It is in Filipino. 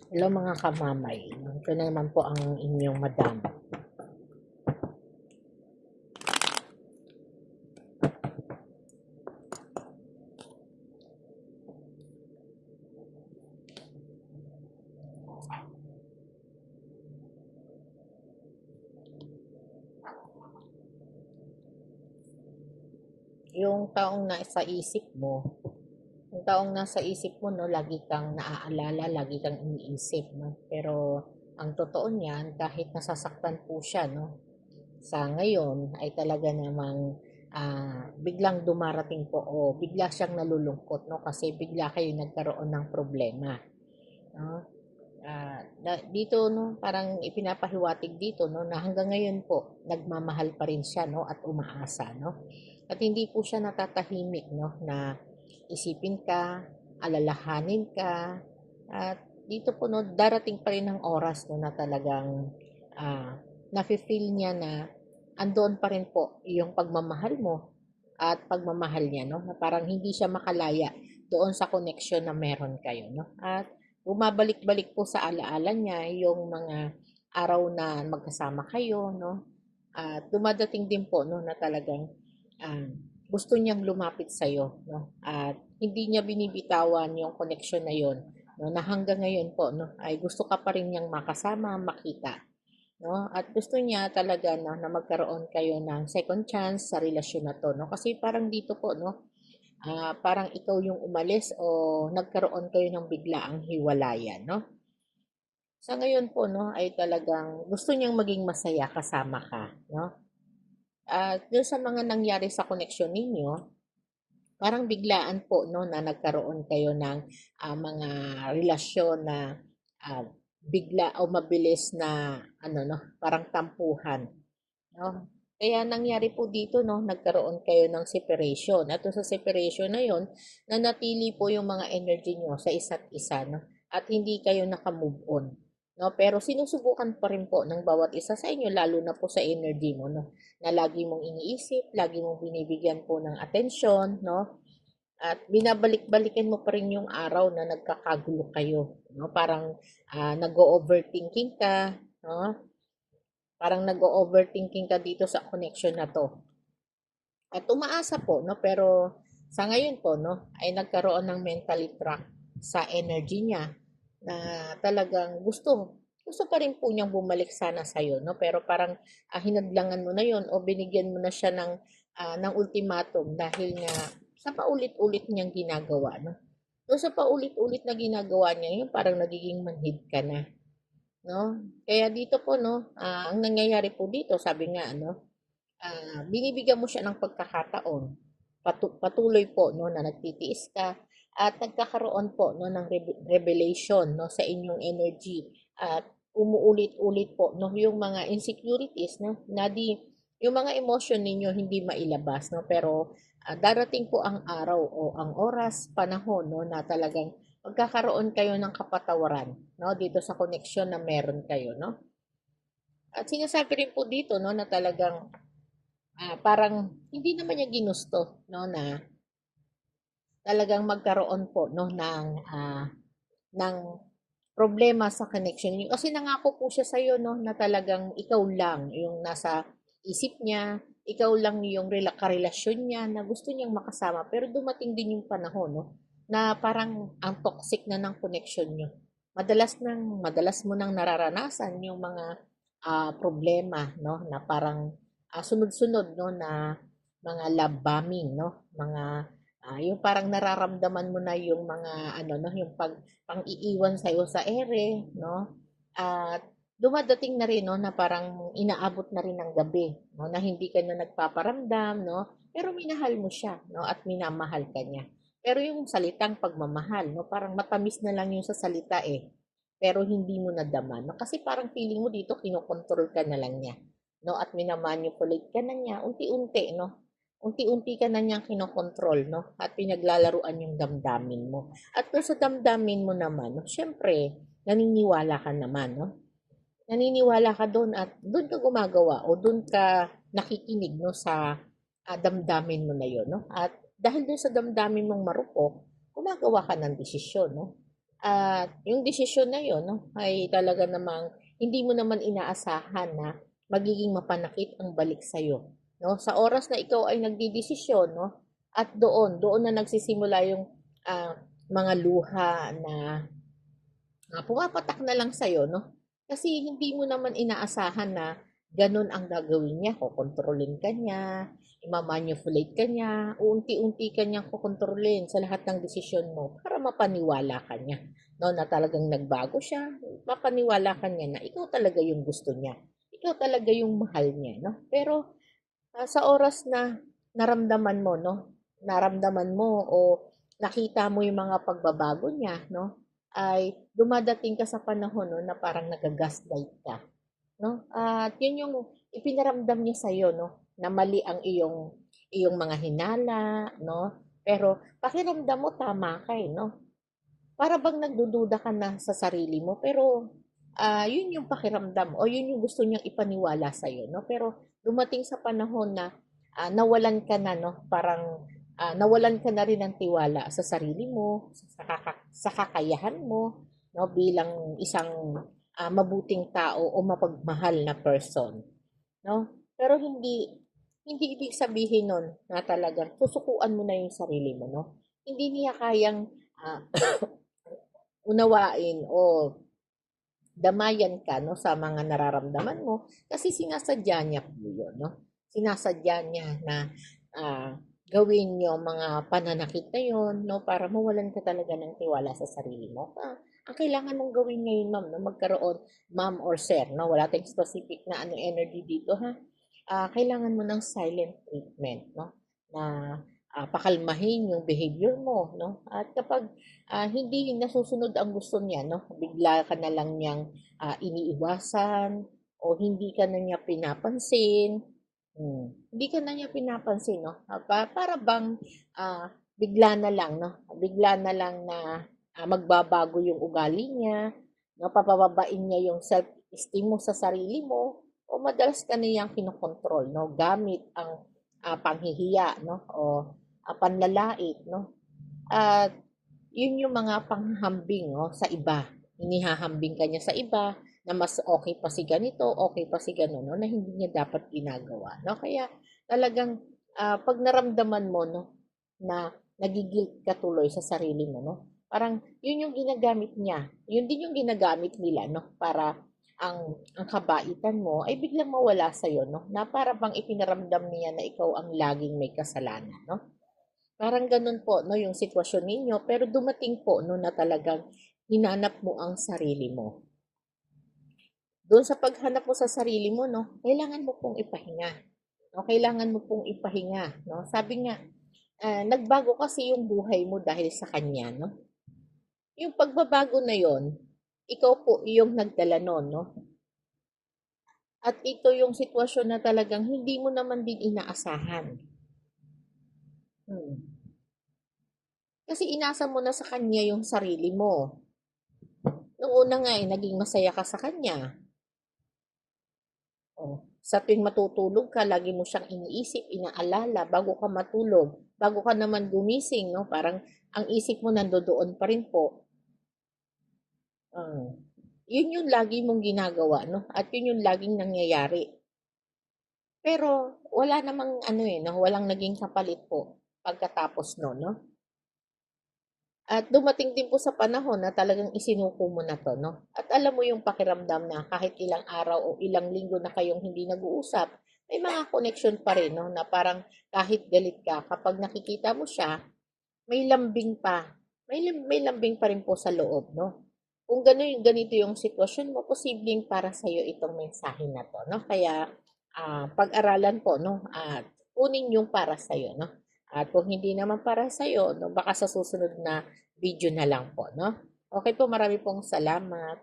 Hello mga kamamay, ito na naman po ang inyong madam. Yung taong nasa isip mo, yung taong nasa isip mo, no, lagi kang naaalala, lagi kang iniisip, no? Pero ang totoo niyan, kahit nasasaktan po siya, no, sa ngayon ay talaga namang biglang dumarating po o bigla siyang nalulungkot, no, kasi bigla kayo nagkaroon ng problema, no? Dito, no, parang ipinapahiwatig dito, no, na hanggang ngayon po nagmamahal pa rin siya, no, at umaasa, no, at hindi po siya natatahimik, no, na isipin ka, alalahanin ka, at dito po, no, darating pa rin ang oras, no, na talagang nafe-feel niya na andoon pa rin po yung pagmamahal mo at pagmamahal niya, no, na parang hindi siya makalaya doon sa connection na meron kayo, no, at bumabalik-balik po sa alaala niya yung mga araw na magkasama kayo, no? At dumadating din po, no, na talagang ah, gusto niyang lumapit sa iyo, no? At hindi niya binibitawan yung connection na yon, no? Na hanggang ngayon po, no, ay gusto ka pa rin niyang makasama, makita, no? At gusto niya talaga na magkaroon kayo ng second chance sa relasyon na to, no? Kasi parang dito po, no, parang ikaw yung umalis o nagkaroon kayo ng biglaang hiwalayan, no? Sa ngayon po, no, ay talagang gusto niyang maging masaya kasama ka, no? At doon sa mga nangyari sa koneksyon ninyo, parang biglaan po, no, na nagkaroon kayo ng mga relasyon na ah, bigla o mabilis na ano, no, parang tampuhan, no? Kaya nangyari po dito, no, nagkaroon kayo ng separation. At doon sa separation na yon, nanatili po yung mga energy nyo sa isa't isa, no? At hindi kayo naka-move on, no? Pero sinusubukan pa rin po ng bawat isa sa inyo, lalo na po sa energy mo, no? Na lagi mong iniisip, lagi mong binibigyan po ng atensyon, no? At binabalik-balikan mo pa rin yung araw na nagkakagulo kayo, no? Parang nag-overthinking ka, no? Parang nag-overthinking ka dito sa connection na to. At umaasa po, no? Pero sa ngayon po, no, ay nagkaroon ng mentally track sa energy niya na talagang gusto pa rin po niyang bumalik sana sa iyo, no? Pero parang hinadlangan mo na 'yon o binigyan mo na siya ng ultimatum dahil nga sa paulit-ulit niyang ginagawa, no? So, sa paulit-ulit na ginagawa niya, yung parang nagiging manhid ka na, no? Kaya dito po, no, ang nangyayari po dito, sabi nga, ano, binibigyan mo siya ng pagkakataon. Patuloy po, no, na nagtitiis ka at nagkakaroon po, no, ng revelation, no, sa inyong energy at umuulit-ulit po, no, yung mga insecurities, no, na di yung mga emotion ninyo hindi mailabas, no, pero darating po ang araw o ang oras, panahon, no, na talagang magkakaroon kayo ng kapatawaran, no, dito sa connection na meron kayo, no. At sinasabi rin po dito, no, na talagang parang hindi naman niya ginusto, no, na talagang magkaroon po, no, ng problema sa connection niyo. Kasi nangako po siya sa iyo, no, na talagang ikaw lang yung nasa isip niya, ikaw lang yung karelasyon niya na gusto niyang makasama. Pero dumating din yung panahon, no, na parang ang toxic na ng connection niyo. Madalas mo nang nararanasan yung mga problema, no, na parang sunod-sunod, no, na mga love bombing, no, mga yung parang nararamdaman mo na yung mga ano, no, yung pang-iiwan sa iyo sa ere, no, at dumadating na rin, no, na parang inaabot na rin ng gabi, no, na hindi ka na nagpaparamdam, no, pero minahal mo siya, no, at minamahal ka niya. Pero yung salitang pagmamahal, no, parang matamis na lang yung sa salita eh, pero hindi mo nadama, no, kasi parang feeling mo dito kinokontrol ka na lang niya, no, at minamanipulate ka na niya unti-unti, no, unti-unti ka na niyang kinokontrol, no, at pinaglalaruan yung damdamin mo. At kung sa damdamin mo naman, no, syempre, naniniwala ka naman, no, naniniwala ka doon at doon ka gumagawa o doon ka nakikinig, no, sa damdamin mo na yon, no, at dahil doon sa damdamin mong marupok, gumagawa ka ng desisyon, no, At yung desisyon na yun 'no, ay talaga namang hindi mo naman inaasahan na magiging mapanakit ang balik sa'yo 'no. Sa oras na ikaw ay nagdedesisyon 'no, at doon na nagsisimula yung, mga luha na pumapatak na lang sa'yo 'no. Kasi hindi mo naman inaasahan na gano'n ang gagawin niya, kokontrolin ka niya, ima-manipulate ka niya, unti-unti ka niyang kokontrolin sa lahat ng desisyon mo para mapaniwala ka niya 'no, na talagang nagbago siya, mapaniwala ka niya na ikaw talaga yung gusto niya, ikaw talaga yung mahal niya 'no. Pero, sa oras na naramdaman mo 'no, naramdaman mo o nakita mo yung mga pagbabago niya 'no, ay dumadating ka sa panahon 'no, na parang naga-gaslight ka 'no, at yun yung ipinaramdam niya sa'yo 'no, na mali ang iyong mga hinala 'no, pero pakiramdam mo tama ka, eh, 'no. Para bang nagdududa ka na sa sarili mo pero, yun yung pakiramdam o yun yung gusto niyang ipaniwala sa'yo 'no. Pero dumating sa panahon na, nawalan ka na 'no, parang, nawalan ka na rin ng tiwala sa sarili mo, sa kakayahan mo 'no, bilang isang, mabuting tao o mapagmahal na person 'no. Pero hindi hindi ibig sabihin nun na talagang susukuan mo na yung sarili mo 'no. Hindi niya kayang, ah unawain o damayan ka 'no, sa mga nararamdaman mo kasi sinasadya niya po 'yun 'no. Sinasadya niya na, gawin yung mga pananakit na 'yun 'no, para mawalan ka talaga ng tiwala sa sarili mo. Ang kailangan mong gawin ngayon ma'am 'no, magkaroon ma'am or sir 'no, wala tayong specific na ano energy dito ha. Kailangan mo ng silent treatment 'no, na, pakalmahin yung behavior mo 'no, at kapag hindi nasusunod ang gusto niya 'no, bigla ka na lang niyang, iniiwasan o hindi ka na niya pinapansin, hindi ka na niya pinapansin 'no, para bang, bigla na lang 'no, bigla na lang na, magbabago yung ugali niya 'no, pababain niya yung self-esteem mo sa sarili mo o madalas ka na niyang kinokontrol 'no, gamit ang, panghihiya 'no o, panlalait 'no. At yun yung mga panghahambing 'no, sa iba. Inihahambing ka niya sa iba na mas okay pa si ganito, okay pa si gano'n 'no, na hindi niya dapat ginagawa 'no. Kaya talagang, 'pag naramdaman mo 'no, na nagi-guilt ka tuloy sa sarili mo 'no, parang yun yung ginagamit niya, yun din yung ginagamit nila 'no, para ang kabaitan mo ay biglang mawala sa'yo 'no, na para bang ipinaramdam niya na ikaw ang laging may kasalanan 'no. Parang gano'n po 'no, yung sitwasyon ninyo, pero dumating po 'no, na talagang hinanap mo ang sarili mo. Do'n sa paghanap mo sa sarili mo 'no, kailangan mo pong ipahinga 'no, kailangan mo pong ipahinga 'no. Sabi nga, nagbago kasi yung buhay mo dahil sa kanya 'no. Yung pagbabago na yon, ikaw po yung nagdala no'n 'no, at ito yung sitwasyon na talagang hindi mo naman din inaasahan. Hmm. Kasi inasa mo na sa kanya yung sarili mo. Nung una nga, naging masaya ka sa kanya. Oh, sa tuwing matutulog ka, lagi mo siyang iniisip, inaalala bago ka matulog, bago ka naman gumising, no? Parang ang isip mo nandoon pa rin po. Ah, yun yung lagi mong ginagawa, no? At yun yung laging nangyayari. Pero wala namang ano eh, no? Walang naging kapalit po pagkatapos no, no? At dumating din po sa panahon na talagang isinuko mo na 'to 'no, at alam mo yung pakiramdam na kahit ilang araw o ilang linggo na kayong hindi nag-uusap, may mga connection pa rin 'no, na parang kahit galit ka kapag nakikita mo siya, may lambing pa, may lambing pa rin po sa loob 'no. Kung ganito yung sitwasyon mo, posibleng para sa'yo itong mensahe na 'to 'no, kaya, pag-aralan po 'no, at kunin yung para sa'yo 'no. At kung hindi naman para sa'yo 'no, baka sa susunod na video na lang po 'no. Okey po, marami pong salamat.